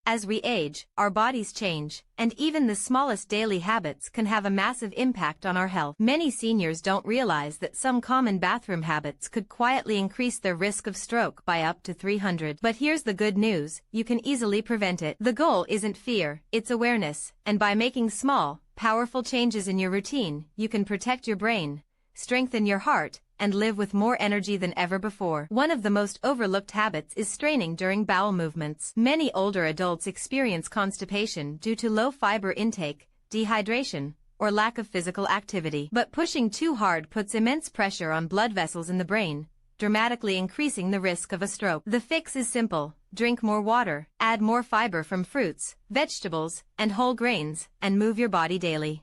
As we age, our bodies change, and even the smallest daily habits can have a massive impact on our health. Many seniors don't realize that some common bathroom habits could quietly increase their risk of stroke by up to 300. But here's the good news, you can easily prevent it. The goal isn't fear, it's awareness, and by making small, powerful changes in your routine, you can protect your brain, strengthen your heart, and live with more energy than ever before. One of the most overlooked habits is straining during bowel movements. Many older adults experience constipation due to low fiber intake, dehydration, or lack of physical activity. But pushing too hard puts immense pressure on blood vessels in the brain, dramatically increasing the risk of a stroke. The fix is simple. Drink more water, add more fiber from fruits, vegetables, and whole grains, and move your body daily.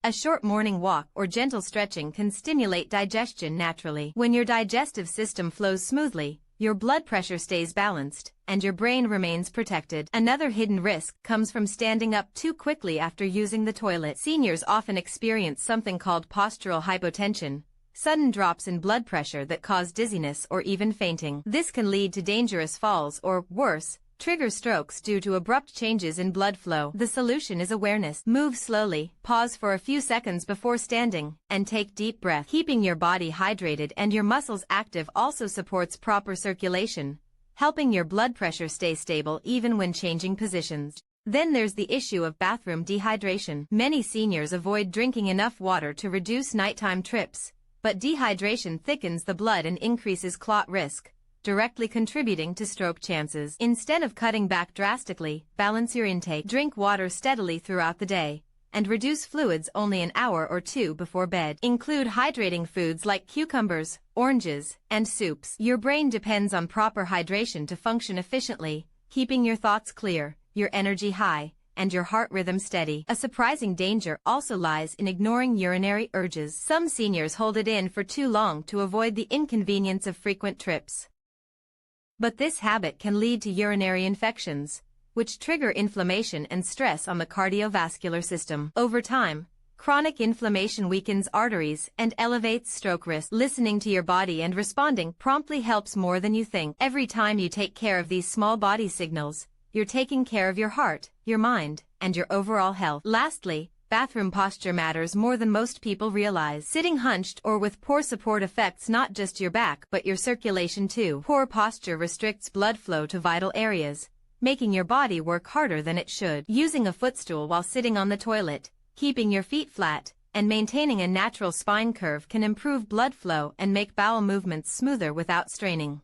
A short morning walk or gentle stretching can stimulate digestion naturally. When your digestive system flows smoothly, your blood pressure stays balanced, and your brain remains protected. Another hidden risk comes from standing up too quickly after using the toilet. Seniors often experience something called postural hypotension, sudden drops in blood pressure that cause dizziness or even fainting. This can lead to dangerous falls or, worse, trigger strokes due to abrupt changes in blood flow. The solution is awareness. Move slowly, pause for a few seconds before standing, and take deep breath. Keeping your body hydrated and your muscles active also supports proper circulation, helping your blood pressure stay stable even when changing positions. Then there's the issue of bathroom dehydration. Many seniors avoid drinking enough water to reduce nighttime trips, but dehydration thickens the blood and increases clot risk, directly contributing to stroke chances. Instead of cutting back drastically, balance your intake. Drink water steadily throughout the day, and reduce fluids only an hour or two before bed. Include hydrating foods like cucumbers, oranges, and soups. Your brain depends on proper hydration to function efficiently, keeping your thoughts clear, your energy high, and your heart rhythm steady. A surprising danger also lies in ignoring urinary urges. Some seniors hold it in for too long to avoid the inconvenience of frequent trips. But this habit can lead to urinary infections, which trigger inflammation and stress on the cardiovascular system. Over time, chronic inflammation weakens arteries and elevates stroke risk. Listening to your body and responding promptly helps more than you think. Every time you take care of these small body signals, you're taking care of your heart, your mind, and your overall health. Lastly, bathroom posture matters more than most people realize. Sitting hunched or with poor support affects not just your back but your circulation too. Poor posture restricts blood flow to vital areas, making your body work harder than it should. Using a footstool while sitting on the toilet, keeping your feet flat, and maintaining a natural spine curve can improve blood flow and make bowel movements smoother without straining.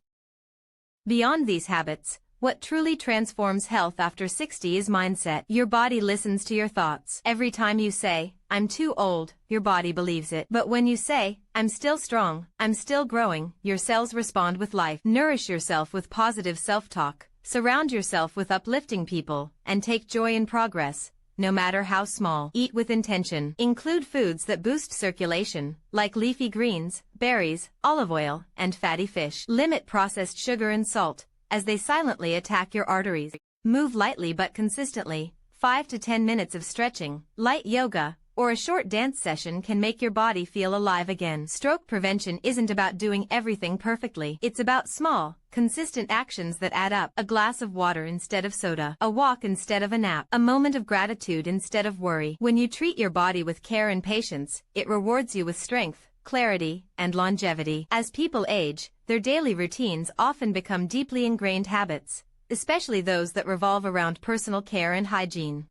Beyond these habits, what truly transforms health after 60 is mindset. Your body listens to your thoughts. Every time you say, "I'm too old," your body believes it. But when you say, "I'm still strong, I'm still growing," your cells respond with life. Nourish yourself with positive self-talk, surround yourself with uplifting people, and take joy in progress, no matter how small. Eat with intention. Include foods that boost circulation, like leafy greens, berries, olive oil, and fatty fish. Limit processed sugar and salt, as they silently attack your arteries. Move lightly but consistently. 5 to 10 minutes of stretching, light yoga, or a short dance session can make your body feel alive again. Stroke prevention isn't about doing everything perfectly. It's about small, consistent actions that add up. A glass of water instead of soda, a walk instead of a nap, a moment of gratitude instead of worry. When you treat your body with care and patience, it rewards you with strength, clarity, and longevity. As people age, their daily routines often become deeply ingrained habits, especially those that revolve around personal care and hygiene.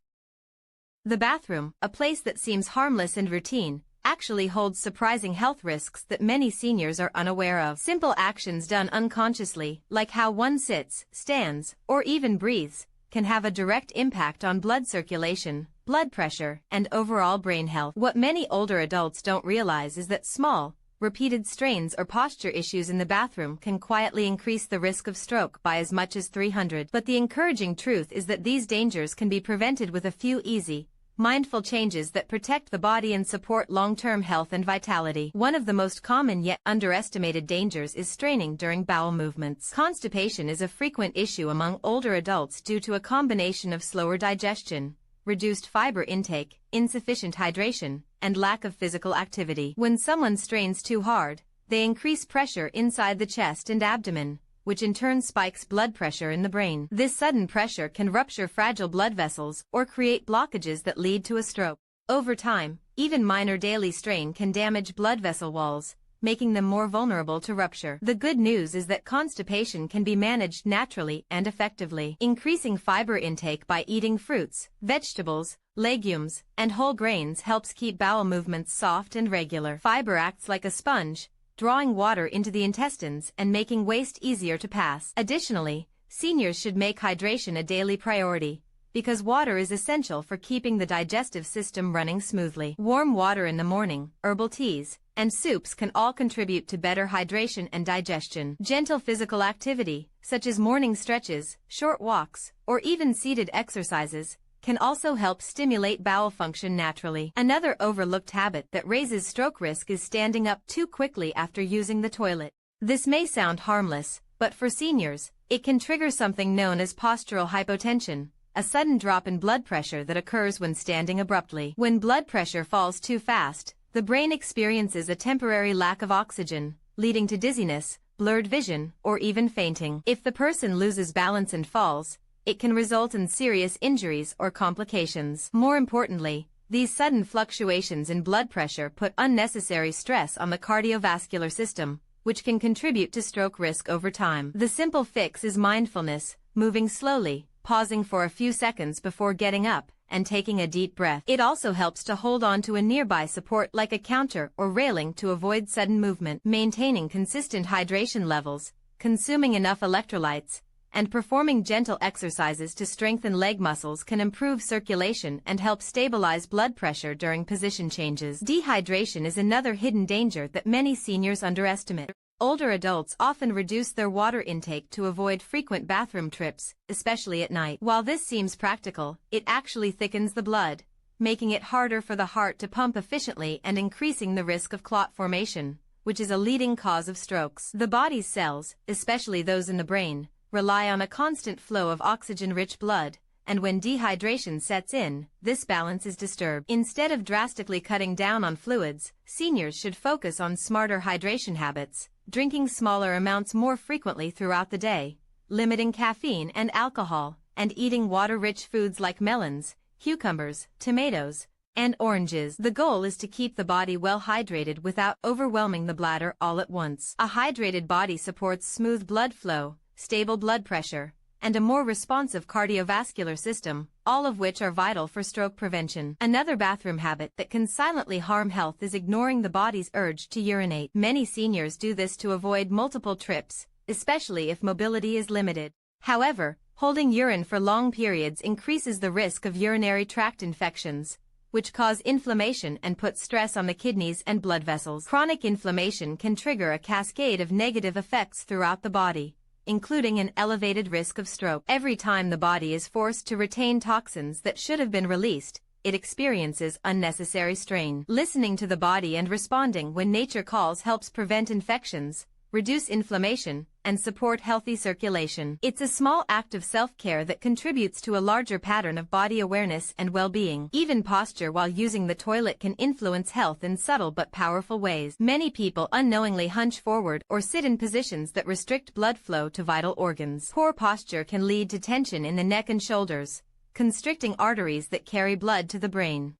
The bathroom, a place that seems harmless and routine, actually holds surprising health risks that many seniors are unaware of. Simple actions done unconsciously, like how one sits, stands, or even breathes, can have a direct impact on blood circulation, blood pressure, and overall brain health. What many older adults don't realize is that small, repeated strains or posture issues in the bathroom can quietly increase the risk of stroke by as much as 300. But the encouraging truth is that these dangers can be prevented with a few easy, mindful changes that protect the body and support long-term health and vitality. One of the most common yet underestimated dangers is straining during bowel movements. Constipation is a frequent issue among older adults due to a combination of slower digestion, reduced fiber intake, insufficient hydration, and lack of physical activity. When someone strains too hard, they increase pressure inside the chest and abdomen, which in turn spikes blood pressure in the brain. This sudden pressure can rupture fragile blood vessels or create blockages that lead to a stroke. Over time, even minor daily strain can damage blood vessel walls, making them more vulnerable to rupture. The good news is that constipation can be managed naturally and effectively. Increasing fiber intake by eating fruits, vegetables, legumes, and whole grains helps keep bowel movements soft and regular. Fiber acts like a sponge, drawing water into the intestines and making waste easier to pass. Additionally, seniors should make hydration a daily priority, because water is essential for keeping the digestive system running smoothly. Warm water in the morning, herbal teas, and soups can all contribute to better hydration and digestion. Gentle physical activity, such as morning stretches, short walks, or even seated exercises, can also help stimulate bowel function naturally. Another overlooked habit that raises stroke risk is standing up too quickly after using the toilet. This may sound harmless, but for seniors, it can trigger something known as postural hypotension, a sudden drop in blood pressure that occurs when standing abruptly. When blood pressure falls too fast, the brain experiences a temporary lack of oxygen, leading to dizziness, blurred vision, or even fainting. If the person loses balance and falls, it can result in serious injuries or complications. More importantly, these sudden fluctuations in blood pressure put unnecessary stress on the cardiovascular system, which can contribute to stroke risk over time. The simple fix is mindfulness, moving slowly, pausing for a few seconds before getting up, and taking a deep breath. It also helps to hold on to a nearby support like a counter or railing to avoid sudden movement. Maintaining consistent hydration levels, consuming enough electrolytes, and performing gentle exercises to strengthen leg muscles can improve circulation and help stabilize blood pressure during position changes. Dehydration is another hidden danger that many seniors underestimate. Older adults often reduce their water intake to avoid frequent bathroom trips, especially at night. While this seems practical, it actually thickens the blood, making it harder for the heart to pump efficiently and increasing the risk of clot formation, which is a leading cause of strokes. The body's cells, especially those in the brain, rely on a constant flow of oxygen-rich blood, and when dehydration sets in, this balance is disturbed. Instead of drastically cutting down on fluids, seniors should focus on smarter hydration habits, drinking smaller amounts more frequently throughout the day, limiting caffeine and alcohol, and eating water-rich foods like melons, cucumbers, tomatoes, and oranges. The goal is to keep the body well hydrated without overwhelming the bladder all at once. A hydrated body supports smooth blood flow, stable blood pressure, and a more responsive cardiovascular system, all of which are vital for stroke prevention. Another bathroom habit that can silently harm health is ignoring the body's urge to urinate. Many seniors do this to avoid multiple trips, especially if mobility is limited. However, holding urine for long periods increases the risk of urinary tract infections, which cause inflammation and put stress on the kidneys and blood vessels. Chronic inflammation can trigger a cascade of negative effects throughout the body, including an elevated risk of stroke. Every time the body is forced to retain toxins that should have been released, it experiences unnecessary strain. Listening to the body and responding when nature calls helps prevent infections, reduce inflammation, and support healthy circulation. It's a small act of self-care that contributes to a larger pattern of body awareness and well-being. Even posture while using the toilet can influence health in subtle but powerful ways. Many people unknowingly hunch forward or sit in positions that restrict blood flow to vital organs. Poor posture can lead to tension in the neck and shoulders, constricting arteries that carry blood to the brain.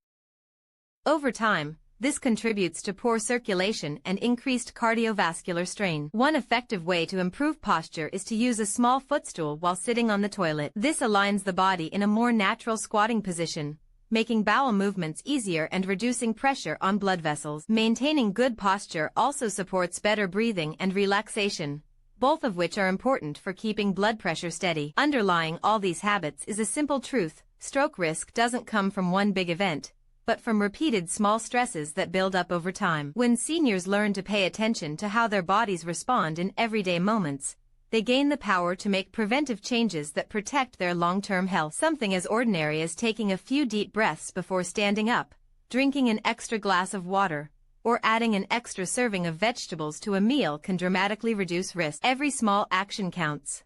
Over time, this contributes to poor circulation and increased cardiovascular strain. One effective way to improve posture is to use a small footstool while sitting on the toilet. This aligns the body in a more natural squatting position, making bowel movements easier and reducing pressure on blood vessels. Maintaining good posture also supports better breathing and relaxation, both of which are important for keeping blood pressure steady. Underlying all these habits is a simple truth: stroke risk doesn't come from one big event, but from repeated small stresses that build up over time. When seniors learn to pay attention to how their bodies respond in everyday moments, they gain the power to make preventive changes that protect their long-term health. Something as ordinary as taking a few deep breaths before standing up, drinking an extra glass of water, or adding an extra serving of vegetables to a meal can dramatically reduce risk. Every small action counts.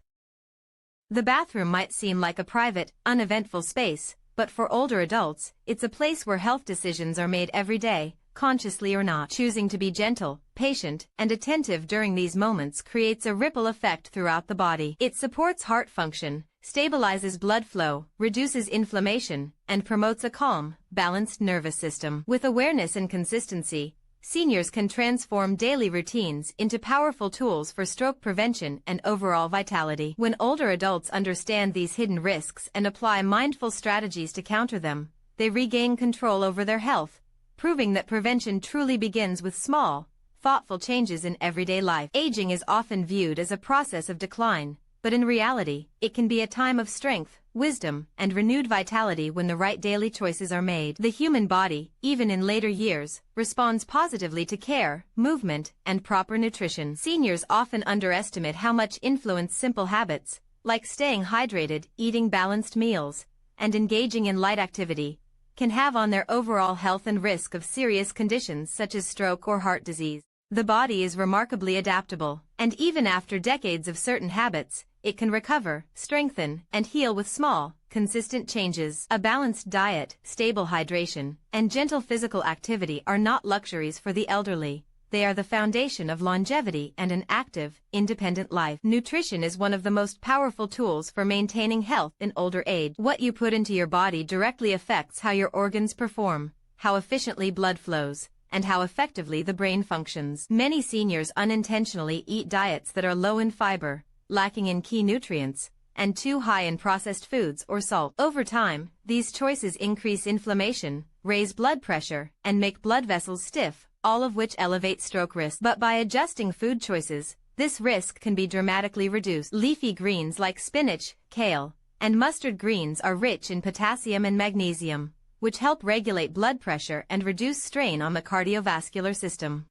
The bathroom might seem like a private, uneventful space, but for older adults, it's a place where health decisions are made every day, consciously or not. Choosing to be gentle, patient, and attentive during these moments creates a ripple effect throughout the body. It supports heart function, stabilizes blood flow, reduces inflammation, and promotes a calm, balanced nervous system. With awareness and consistency, seniors can transform daily routines into powerful tools for stroke prevention and overall vitality. When older adults understand these hidden risks and apply mindful strategies to counter them, they regain control over their health, proving that prevention truly begins with small, thoughtful changes in everyday life. Aging is often viewed as a process of decline, but in reality, it can be a time of strength, wisdom, and renewed vitality when the right daily choices are made. The human body, even in later years, responds positively to care, movement, and proper nutrition. Seniors often underestimate how much influence simple habits, like staying hydrated, eating balanced meals, and engaging in light activity, can have on their overall health and risk of serious conditions such as stroke or heart disease. The body is remarkably adaptable, and even after decades of certain habits, it can recover, strengthen, and heal with small, consistent changes. A balanced diet, stable hydration, and gentle physical activity are not luxuries for the elderly. They are the foundation of longevity and an active, independent life. Nutrition is one of the most powerful tools for maintaining health in older age. What you put into your body directly affects how your organs perform, how efficiently blood flows, and how effectively the brain functions. Many seniors unintentionally eat diets that are low in fiber, lacking in key nutrients, and too high in processed foods or salt. Over time, these choices increase inflammation, raise blood pressure, and make blood vessels stiff, all of which elevate stroke risk. But by adjusting food choices, this risk can be dramatically reduced. Leafy greens like spinach, kale, and mustard greens are rich in potassium and magnesium, which help regulate blood pressure and reduce strain on the cardiovascular system.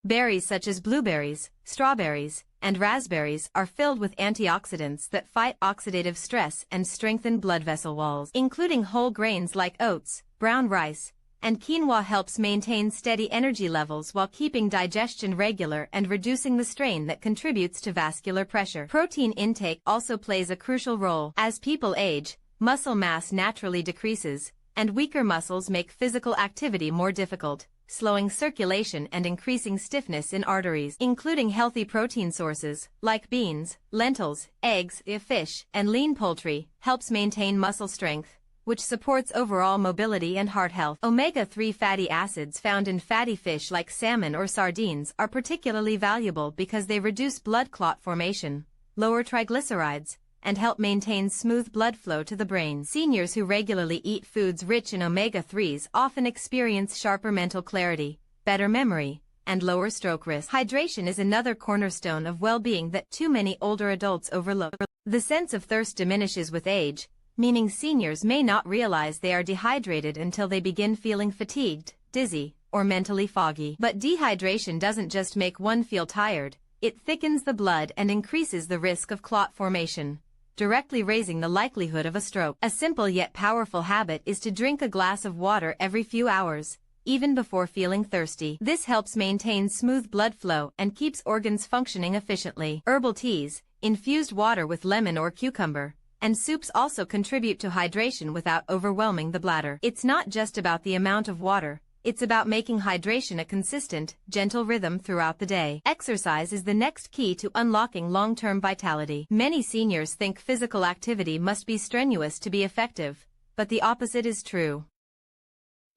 Berries such as blueberries, strawberries, and raspberries are filled with antioxidants that fight oxidative stress and strengthen blood vessel walls. Including whole grains like oats, brown rice, and quinoa helps maintain steady energy levels while keeping digestion regular and reducing the strain that contributes to vascular pressure. Protein intake also plays a crucial role. As people age, muscle mass naturally decreases, and weaker muscles make physical activity more difficult, slowing circulation and increasing stiffness in arteries. Including healthy protein sources, like beans, lentils, eggs, fish, and lean poultry, helps maintain muscle strength, which supports overall mobility and heart health. Omega-3 fatty acids found in fatty fish like salmon or sardines are particularly valuable because they reduce blood clot formation, lower triglycerides, and help maintain smooth blood flow to the brain. Seniors who regularly eat foods rich in omega-3s often experience sharper mental clarity, better memory, and lower stroke risk. Hydration is another cornerstone of well-being that too many older adults overlook. The sense of thirst diminishes with age, meaning seniors may not realize they are dehydrated until they begin feeling fatigued, dizzy, or mentally foggy. But dehydration doesn't just make one feel tired, it thickens the blood and increases the risk of clot formation, directly raising the likelihood of a stroke. A simple yet powerful habit is to drink a glass of water every few hours, even before feeling thirsty. This helps maintain smooth blood flow and keeps organs functioning efficiently. Herbal teas, infused water with lemon or cucumber, and soups also contribute to hydration without overwhelming the bladder. It's not just about the amount of water, it's about making hydration a consistent, gentle rhythm throughout the day. Exercise is the next key to unlocking long-term vitality. Many seniors think physical activity must be strenuous to be effective, but the opposite is true.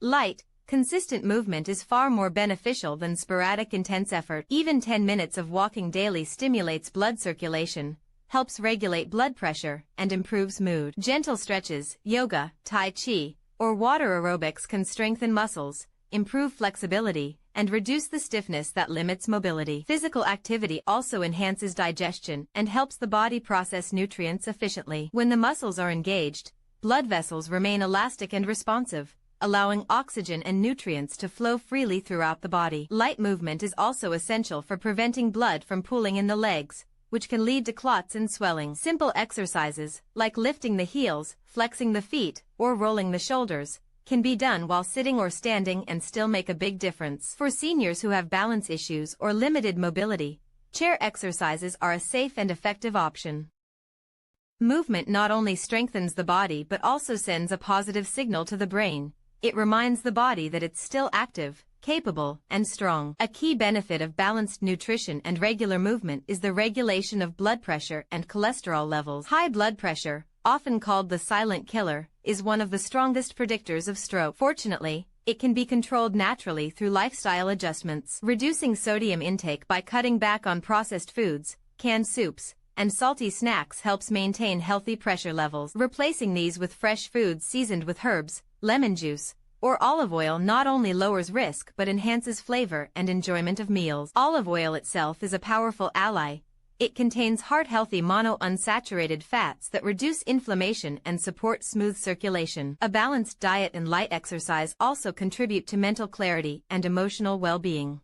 Light, consistent movement is far more beneficial than sporadic intense effort. Even 10 minutes of walking daily stimulates blood circulation, helps regulate blood pressure, and improves mood. Gentle stretches, yoga, tai chi, or water aerobics can strengthen muscles, improve flexibility, and reduce the stiffness that limits mobility. Physical activity also enhances digestion and helps the body process nutrients efficiently. When the muscles are engaged, blood vessels remain elastic and responsive, allowing oxygen and nutrients to flow freely throughout the body. Light movement is also essential for preventing blood from pooling in the legs, which can lead to clots and swelling. Simple exercises, like lifting the heels, flexing the feet, or rolling the shoulders, can be done while sitting or standing and still make a big difference. For seniors who have balance issues or limited mobility, chair exercises are a safe and effective option. Movement not only strengthens the body but also sends a positive signal to the brain, It reminds the body that it's still active, capable, and strong. A key benefit of balanced nutrition and regular movement is the regulation of blood pressure and cholesterol levels. High blood pressure, often called the silent killer, is one of the strongest predictors of stroke. Fortunately, it can be controlled naturally through lifestyle adjustments. Reducing sodium intake by cutting back on processed foods, canned soups, and salty snacks helps maintain healthy pressure levels. Replacing these with fresh foods seasoned with herbs, lemon juice, or olive oil not only lowers risk but enhances flavor and enjoyment of meals. Olive oil itself is a powerful ally. It contains heart-healthy monounsaturated fats that reduce inflammation and support smooth circulation. A balanced diet and light exercise also contribute to mental clarity and emotional well-being.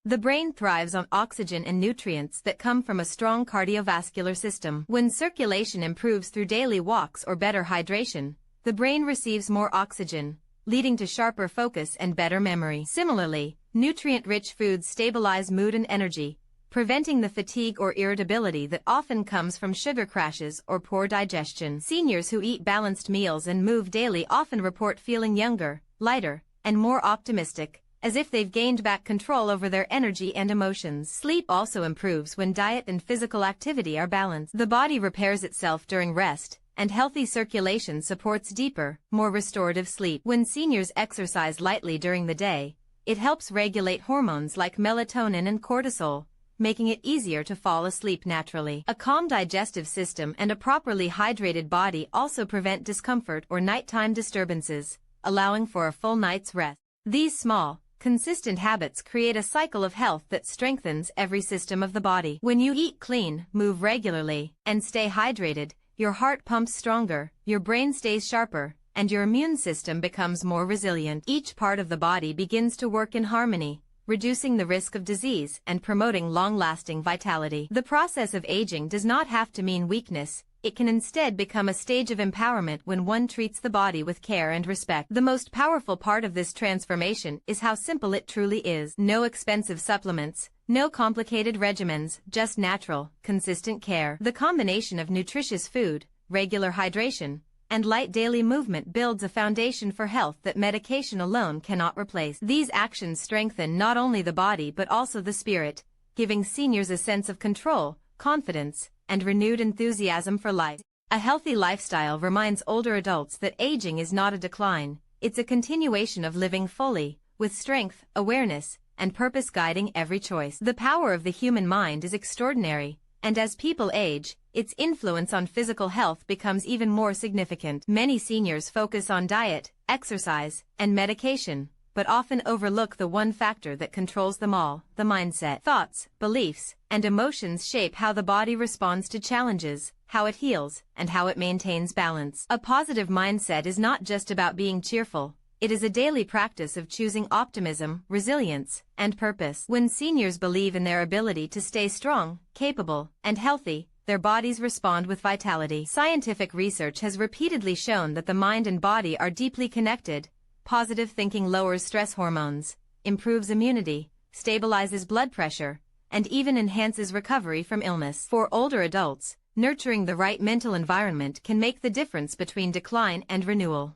The brain thrives on oxygen and nutrients that come from a strong cardiovascular system. When circulation improves through daily walks or better hydration, the brain receives more oxygen, leading to sharper focus and better memory. Similarly, nutrient-rich foods stabilize mood and energy, preventing the fatigue or irritability that often comes from sugar crashes or poor digestion. Seniors who eat balanced meals and move daily often report feeling younger, lighter, and more optimistic, as if they've gained back control over their energy and emotions. Sleep also improves when diet and physical activity are balanced. The body repairs itself during rest, and healthy circulation supports deeper, more restorative sleep. When seniors exercise lightly during the day, it helps regulate hormones like melatonin and cortisol, making it easier to fall asleep naturally. A calm digestive system and a properly hydrated body also prevent discomfort or nighttime disturbances, allowing for a full night's rest. These small, consistent habits create a cycle of health that strengthens every system of the body. When you eat clean, move regularly, and stay hydrated, your heart pumps stronger, your brain stays sharper, and your immune system becomes more resilient. Each part of the body begins to work in harmony, reducing the risk of disease and promoting long-lasting vitality. The process of aging does not have to mean weakness. It can instead become a stage of empowerment when one treats the body with care and respect. The most powerful part of this transformation is how simple it truly is. No expensive supplements, no complicated regimens, just natural, consistent care. The combination of nutritious food, regular hydration, and light daily movement builds a foundation for health that medication alone cannot replace. These actions strengthen not only the body but also the spirit, giving seniors a sense of control, confidence, and renewed enthusiasm for life. A healthy lifestyle reminds older adults that aging is not a decline, it's a continuation of living fully, with strength, awareness, and purpose guiding every choice. The power of the human mind is extraordinary, and as people age, its influence on physical health becomes even more significant. Many seniors focus on diet, exercise, and medication, but often overlook the one factor that controls them all, the mindset. Thoughts, beliefs, and emotions shape how the body responds to challenges, how it heals, and how it maintains balance. A positive mindset is not just about being cheerful. It is a daily practice of choosing optimism, resilience, and purpose. When seniors believe in their ability to stay strong, capable, and healthy, their bodies respond with vitality. Scientific research has repeatedly shown that the mind and body are deeply connected. Positive thinking lowers stress hormones, improves immunity, stabilizes blood pressure, and even enhances recovery from illness. For older adults, nurturing the right mental environment can make the difference between decline and renewal.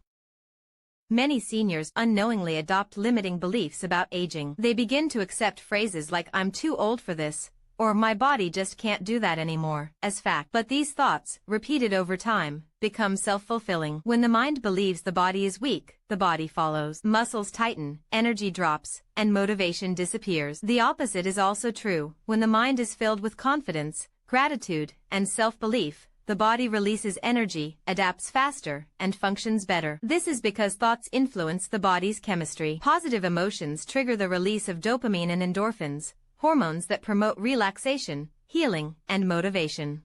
Many seniors unknowingly adopt limiting beliefs about aging. They begin to accept phrases like "I'm too old for this," or "my body just can't do that anymore," as fact. But these thoughts, repeated over time, become self-fulfilling. When the mind believes the body is weak, the body follows. Muscles tighten, energy drops, and motivation disappears. The opposite is also true. When the mind is filled with confidence, gratitude, and self-belief, the body releases energy, adapts faster, and functions better. This is because thoughts influence the body's chemistry. Positive emotions trigger the release of dopamine and endorphins, hormones that promote relaxation, healing, and motivation.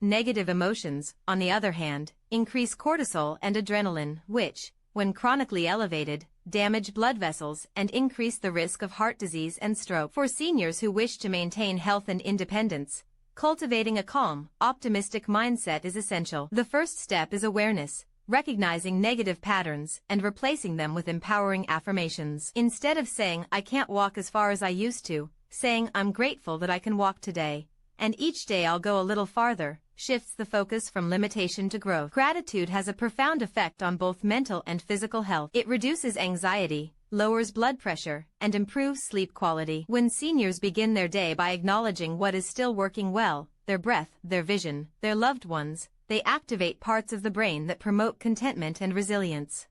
Negative emotions, on the other hand, increase cortisol and adrenaline, which, when chronically elevated, damage blood vessels and increase the risk of heart disease and stroke. For seniors who wish to maintain health and independence, cultivating a calm, optimistic mindset is essential. The first step is awareness, recognizing negative patterns and replacing them with empowering affirmations. Instead of saying, "I can't walk as far as I used to," saying, "I'm grateful that I can walk today, and each day I'll go a little farther," shifts the focus from limitation to growth. Gratitude has a profound effect on both mental and physical health. It reduces anxiety, lowers blood pressure, and improves sleep quality. When seniors begin their day by acknowledging what is still working well, their breath, their vision, their loved ones, they activate parts of the brain that promote contentment and resilience.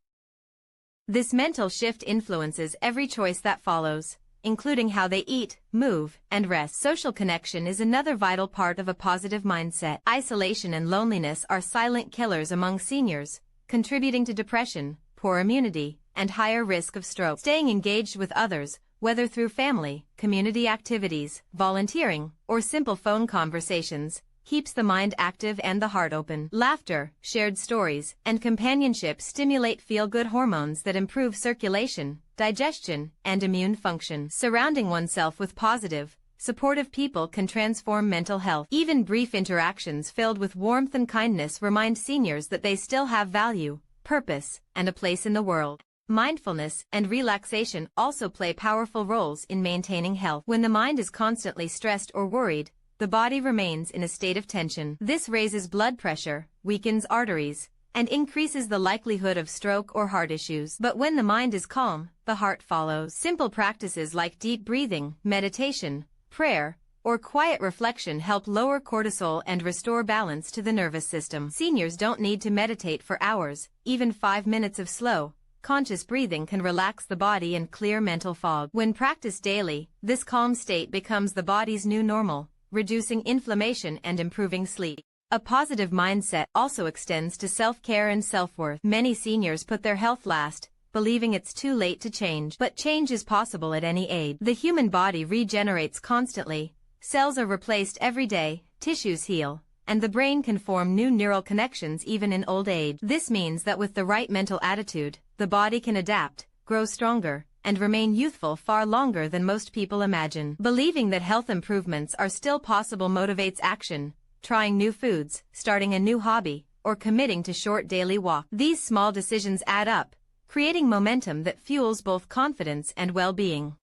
This mental shift influences every choice that follows, including how they eat, move, and rest. Social connection is another vital part of a positive mindset. Isolation and loneliness are silent killers among seniors, contributing to depression, poor immunity, and higher risk of stroke. Staying engaged with others, whether through family, community activities, volunteering, or simple phone conversations, keeps the mind active and the heart open. Laughter, shared stories, and companionship stimulate feel-good hormones that improve circulation, digestion, and immune function. Surrounding oneself with positive, supportive people can transform mental health. Even brief interactions filled with warmth and kindness remind seniors that they still have value, purpose, and a place in the world. Mindfulness and relaxation also play powerful roles in maintaining health. When the mind is constantly stressed or worried, the body remains in a state of tension. This raises blood pressure, weakens arteries, and increases the likelihood of stroke or heart issues. But when the mind is calm, the heart follows. Simple practices like deep breathing, meditation, prayer, or quiet reflection help lower cortisol and restore balance to the nervous system. Seniors don't need to meditate for hours. Even 5 minutes of slow, conscious breathing can relax the body and clear mental fog. When practiced daily, this calm state becomes the body's new normal, reducing inflammation and improving sleep. A positive mindset also extends to self-care and self-worth. Many seniors put their health last, believing it's too late to change. But change is possible at any age. The human body regenerates constantly, cells are replaced every day, tissues heal, and the brain can form new neural connections even in old age. This means that with the right mental attitude, the body can adapt, grow stronger, and remain youthful far longer than most people imagine. Believing that health improvements are still possible motivates action, trying new foods, starting a new hobby, or committing to short daily walks. These small decisions add up, creating momentum that fuels both confidence and well-being.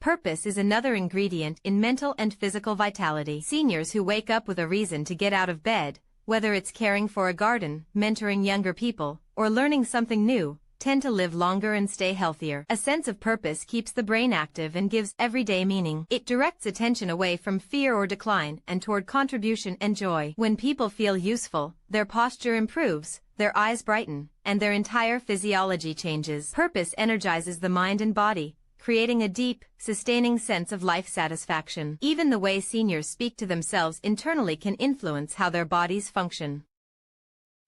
Purpose is another ingredient in mental and physical vitality. Seniors who wake up with a reason to get out of bed, whether it's caring for a garden, mentoring younger people, or learning something new, tend to live longer and stay healthier. A sense of purpose keeps the brain active and gives everyday meaning. It directs attention away from fear or decline and toward contribution and joy. When people feel useful, their posture improves, their eyes brighten, and their entire physiology changes. Purpose energizes the mind and body, creating a deep, sustaining sense of life satisfaction. Even the way seniors speak to themselves internally can influence how their bodies function.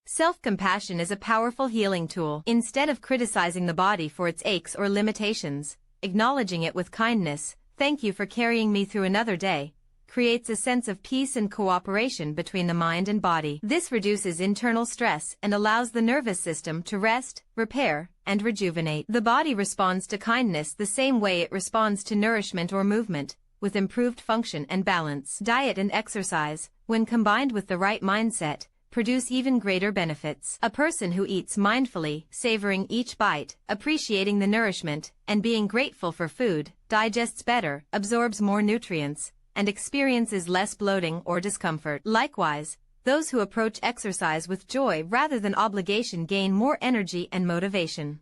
Self-compassion is a powerful healing tool. Instead of criticizing the body for its aches or limitations, acknowledging it with kindness, "Thank you for carrying me through another day," creates a sense of peace and cooperation between the mind and body. This reduces internal stress and allows the nervous system to rest, repair, and rejuvenate. The body responds to kindness the same way it responds to nourishment or movement, with improved function and balance. Diet and exercise, when combined with the right mindset, produce even greater benefits. A person who eats mindfully, savoring each bite, appreciating the nourishment, and being grateful for food, digests better, absorbs more nutrients, and experiences less bloating or discomfort. Likewise, those who approach exercise with joy rather than obligation gain more energy and motivation.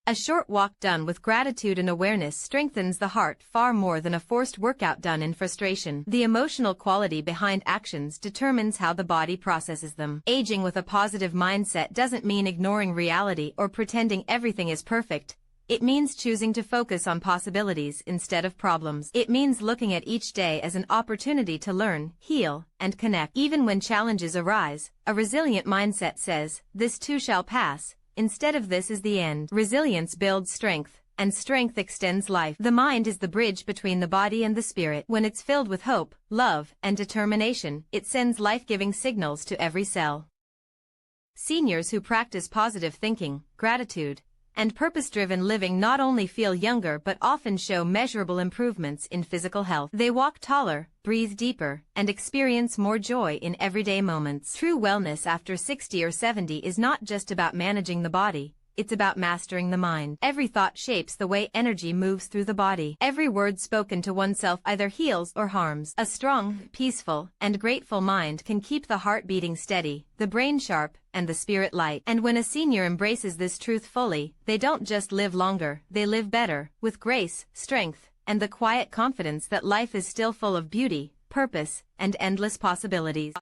A short walk done with gratitude and awareness strengthens the heart far more than a forced workout done in frustration. The emotional quality behind actions determines how the body processes them. Aging with a positive mindset doesn't mean ignoring reality or pretending everything is perfect. It means choosing to focus on possibilities instead of problems. It means looking at each day as an opportunity to learn, heal, and connect. Even when challenges arise, a resilient mindset says, "This too shall pass," instead of "This is the end." Resilience builds strength, and strength extends life. The mind is the bridge between the body and the spirit. When it's filled with hope, love, and determination, it sends life-giving signals to every cell. Seniors who practice positive thinking, gratitude, and purpose-driven living not only feel younger but often show measurable improvements in physical health. They walk taller, breathe deeper, and experience more joy in everyday moments. True wellness after 60 or 70 is not just about managing the body, it's about mastering the mind. Every thought shapes the way energy moves through the body. Every word spoken to oneself either heals or harms. A strong, peaceful, and grateful mind can keep the heart beating steady, the brain sharp, and the spirit light. And when a senior embraces this truth fully, they don't just live longer, they live better, with grace, strength, and the quiet confidence that life is still full of beauty, purpose, and endless possibilities.